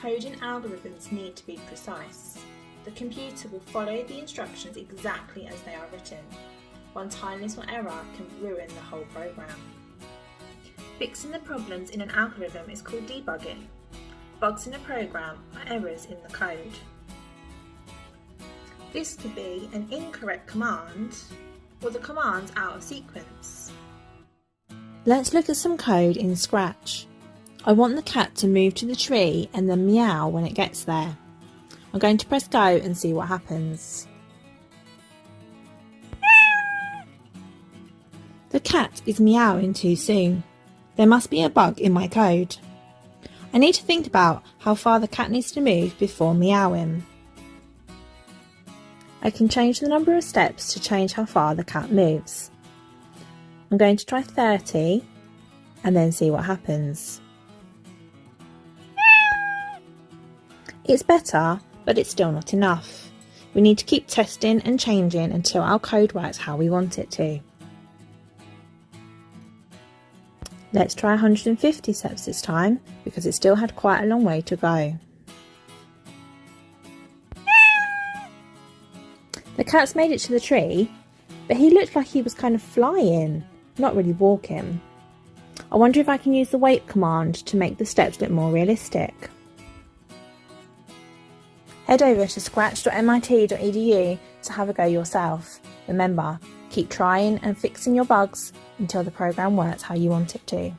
coding algorithms need to be precise. The computer will follow the instructions exactly as they are written. One tiny little error can ruin the whole program. Fixing the problems in an algorithm is called debugging. Bugs in a program are errors in the code. This could be an incorrect command or the command's out of sequence. Let's look at some code in Scratch. I want the cat to move to the tree and then meow when it gets there. I'm going to press go and see what happens. The cat is meowing too soon. There must be a bug in my code. I need to think about how far the cat needs to move before meowing. I can change the number of steps to change how far the cat moves. I'm going to try 30 and then see what happens. It's better, but it's still not enough. We need to keep testing and changing until our code works how we want it to. Let's try 150 steps this time because it still had quite a long way to go. The cat's made it to the tree, but he looked like he was kind of flying, not really walking. I wonder if I can use the wait command to make the steps look more realistic. Head over to scratch.mit.edu to have a go yourself. Remember, keep trying and fixing your bugs until the program works how you want it to.